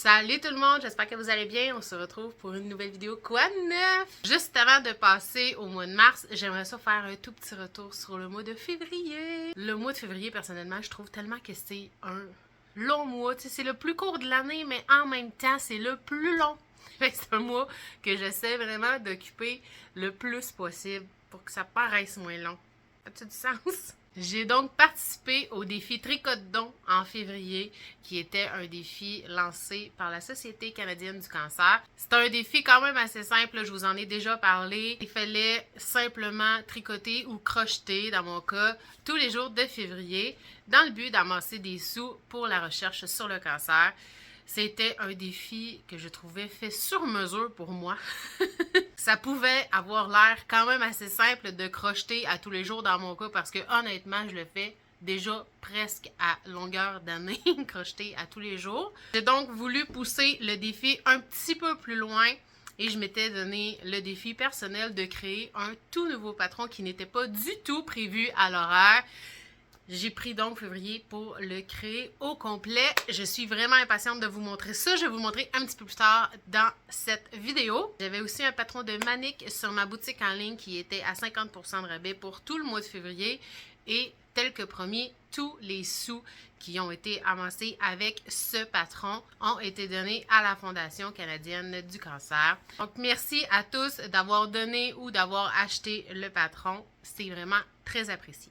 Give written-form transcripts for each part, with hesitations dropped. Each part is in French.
Salut tout le monde, j'espère que vous allez bien. On se retrouve pour une nouvelle vidéo Quoi de neuf? Juste avant de passer au mois de mars, j'aimerais ça faire un tout petit retour sur le mois de février. Le mois de février, personnellement, je trouve tellement que c'est un long mois. Tu sais, c'est le plus court de l'année, mais en même temps, c'est le plus long. C'est un mois que j'essaie vraiment d'occuper le plus possible pour que ça paraisse moins long. Ça a-tu du sens? J'ai donc participé au défi Tricote-don en février, qui était un défi lancé par la Société canadienne du cancer. C'était un défi quand même assez simple, je vous en ai déjà parlé. Il fallait simplement tricoter ou crocheter, dans mon cas, tous les jours de février, dans le but d'amasser des sous pour la recherche sur le cancer. C'était un défi que je trouvais fait sur mesure pour moi. Ça pouvait avoir l'air quand même assez simple de crocheter à tous les jours dans mon cas parce que honnêtement, je le fais déjà presque à longueur d'année, crocheter à tous les jours. J'ai donc voulu pousser le défi un petit peu plus loin et je m'étais donné le défi personnel de créer un tout nouveau patron qui n'était pas du tout prévu à l'horaire. J'ai pris donc février pour le créer au complet. Je suis vraiment impatiente de vous montrer ça. Je vais vous montrer un petit peu plus tard dans cette vidéo. J'avais aussi un patron de Manic sur ma boutique en ligne qui était à 50% de rabais pour tout le mois de février. Et tel que promis, tous les sous qui ont été amassés avec ce patron ont été donnés à la Fondation canadienne du cancer. Donc, merci à tous d'avoir donné ou d'avoir acheté le patron. C'est vraiment très apprécié.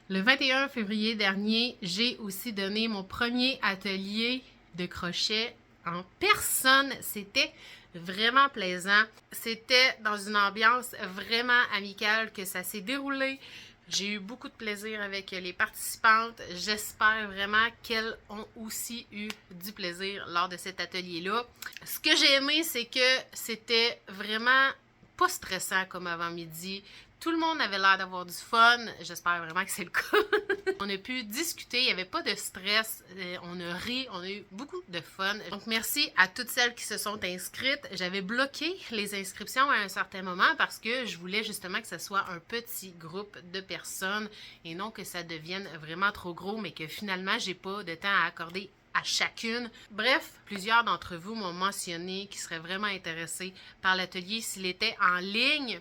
Le 21 février dernier, j'ai aussi donné mon premier atelier de crochet en personne. C'était vraiment plaisant. C'était dans une ambiance vraiment amicale que ça s'est déroulé. J'ai eu beaucoup de plaisir avec les participantes. J'espère vraiment qu'elles ont aussi eu du plaisir lors de cet atelier-là. Ce que j'ai aimé, c'est que c'était vraiment pas stressant comme avant-midi. Tout le monde avait l'air d'avoir du fun. J'espère vraiment que c'est le cas. On a pu discuter, il n'y avait pas de stress. On a ri, on a eu beaucoup de fun. Donc, merci à toutes celles qui se sont inscrites. J'avais bloqué les inscriptions à un certain moment parce que je voulais justement que ce soit un petit groupe de personnes et non que ça devienne vraiment trop gros, mais que finalement, j'ai pas de temps à accorder à chacune. Bref, plusieurs d'entre vous m'ont mentionné qu'ils seraient vraiment intéressés par l'atelier s'il était en ligne.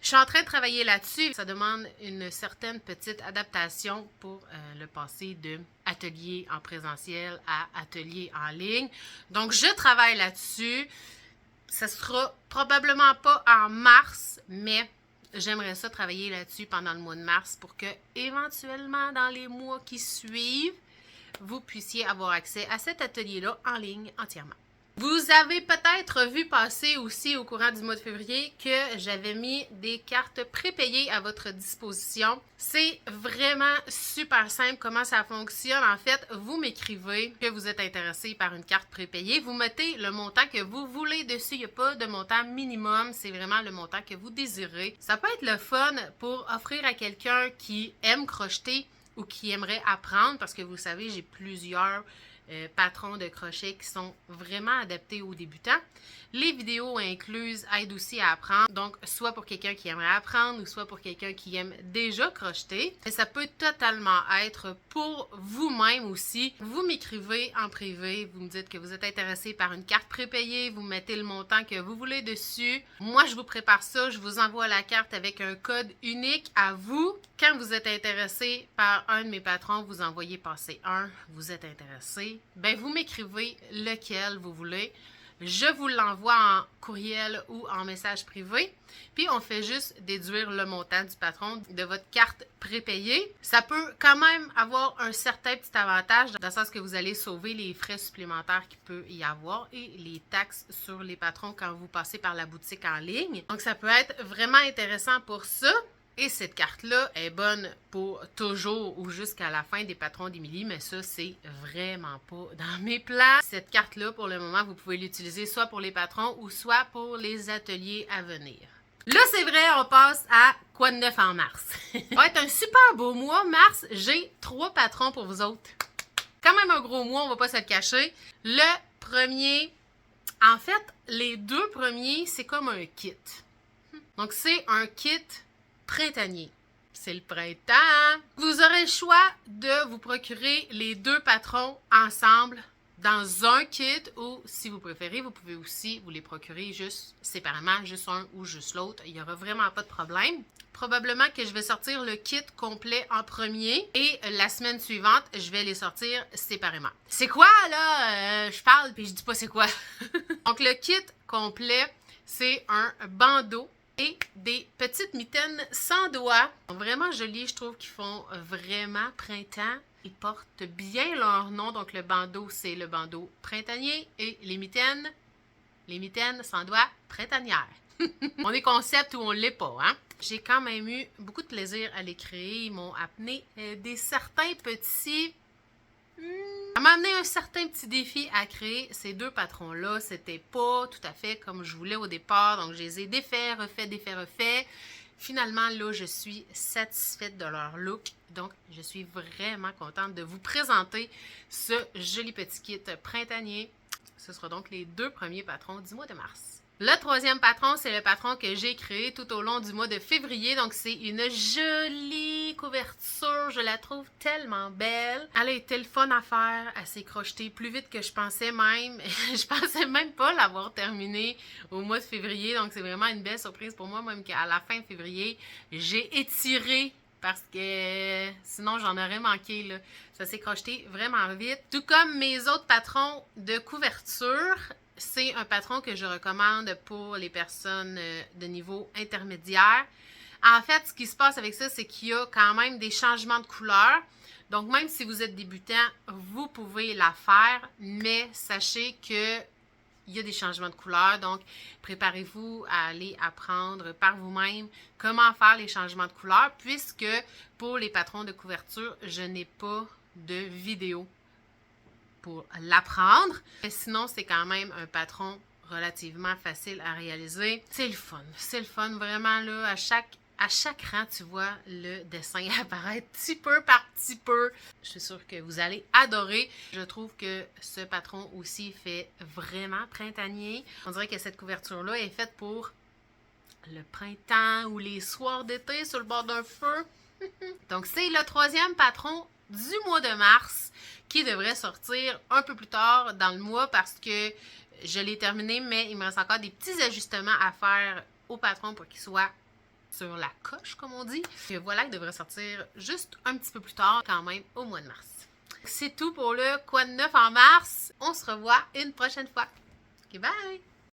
Je suis en train de travailler là-dessus. Ça demande une certaine petite adaptation pour le passer de atelier en présentiel à atelier en ligne. Donc, je travaille là-dessus. Ça sera probablement pas en mars, mais j'aimerais ça travailler là-dessus pendant le mois de mars pour que, éventuellement, dans les mois qui suivent, vous puissiez avoir accès à cet atelier-là en ligne entièrement. Vous avez peut-être vu passer aussi au courant du mois de février que j'avais mis des cartes prépayées à votre disposition. C'est vraiment super simple comment ça fonctionne. En fait, vous m'écrivez que vous êtes intéressé par une carte prépayée. Vous mettez le montant que vous voulez dessus. Il n'y a pas de montant minimum. C'est vraiment le montant que vous désirez. Ça peut être le fun pour offrir à quelqu'un qui aime crocheter ou qui aimerait apprendre parce que vous savez, j'ai plusieurs patrons de crochet qui sont vraiment adaptés aux débutants. Les vidéos incluses aident aussi à apprendre, donc soit pour quelqu'un qui aimerait apprendre ou soit pour quelqu'un qui aime déjà crocheter. Et ça peut totalement être pour vous-même aussi. Vous m'écrivez en privé, vous me dites que vous êtes intéressé par une carte prépayée, vous mettez le montant que vous voulez dessus. Moi, je vous prépare ça, je vous envoie la carte avec un code unique à vous. Quand vous êtes intéressé par un de mes patrons, vous envoyez passer un, vous êtes intéressé, ben vous m'écrivez lequel vous voulez. Je vous l'envoie en courriel ou en message privé. Puis, on fait juste déduire le montant du patron de votre carte prépayée. Ça peut quand même avoir un certain petit avantage dans le sens que vous allez sauver les frais supplémentaires qu'il peut y avoir et les taxes sur les patrons quand vous passez par la boutique en ligne. Donc, ça peut être vraiment intéressant pour ça. Et cette carte-là est bonne pour toujours ou jusqu'à la fin des patrons d'Émilie, mais ça, c'est vraiment pas dans mes plans. Cette carte-là, pour le moment, vous pouvez l'utiliser soit pour les patrons ou soit pour les ateliers à venir. Là, c'est vrai, on passe à quoi de neuf en mars. Ça va être un super beau mois, mars. J'ai 3 patrons pour vous autres. Quand même un gros mois, on va pas se le cacher. Le premier, en fait, les 2 premiers, c'est comme un kit. Donc, c'est un kit printanier. C'est le printemps. Vous aurez le choix de vous procurer les 2 patrons ensemble dans un kit ou, si vous préférez, vous pouvez aussi vous les procurer juste séparément, juste un ou juste l'autre. Il n'y aura vraiment pas de problème. Probablement que je vais sortir le kit complet en premier et la semaine suivante, je vais les sortir séparément. C'est quoi, là? Je parle puis je dis pas c'est quoi. Donc, le kit complet, c'est un bandeau et des petites mitaines sans doigts. Vraiment jolis, je trouve, qu'ils font vraiment printemps. Ils portent bien leur nom. Donc, le bandeau, c'est le bandeau printanier et les mitaines sans doigts printanières. On est concept ou on l'est pas, hein? J'ai quand même eu beaucoup de plaisir à les créer. Ils m'ont amené certains petits... Ça m'a amené un certain petit défi à créer ces deux patrons-là. C'était pas tout à fait comme je voulais au départ. Donc, je les ai défaits, refaits. Finalement, là, je suis satisfaite de leur look. Donc, je suis vraiment contente de vous présenter ce joli petit kit printanier. Ce sera donc les deux premiers patrons du mois de mars. Le troisième patron, c'est le patron que j'ai créé tout au long du mois de février. Donc, c'est une jolie couverture. Je la trouve tellement belle. Elle a été le fun à faire. Elle s'est crochetée plus vite que je pensais même. Je pensais même pas l'avoir terminée au mois de février. Donc, c'est vraiment une belle surprise pour moi. Même qu'à la fin de février, j'ai étiré parce que sinon, j'en aurais manqué, là. Ça s'est crocheté vraiment vite. Tout comme mes autres patrons de couverture. C'est un patron que je recommande pour les personnes de niveau intermédiaire. En fait, ce qui se passe avec ça, c'est qu'il y a quand même des changements de couleur. Donc, même si vous êtes débutant, vous pouvez la faire, mais sachez qu'il y a des changements de couleur. Donc, préparez-vous à aller apprendre par vous-même comment faire les changements de couleur, puisque pour les patrons de couverture, je n'ai pas de vidéo pour l'apprendre. Sinon, c'est quand même un patron relativement facile à réaliser. C'est le fun vraiment là. À chaque rang, tu vois le dessin apparaître petit peu par petit peu. Je suis sûre que vous allez adorer. Je trouve que ce patron aussi fait vraiment printanier. On dirait que cette couverture-là est faite pour le printemps ou les soirs d'été sur le bord d'un feu. Donc, c'est le troisième patron du mois de mars qui devrait sortir un peu plus tard dans le mois parce que je l'ai terminé, mais il me reste encore des petits ajustements à faire au patron pour qu'il soit sur la coche, comme on dit. Et voilà, il devrait sortir juste un petit peu plus tard quand même au mois de mars. C'est tout pour le Quoi de neuf en mars. On se revoit une prochaine fois. Ok, bye!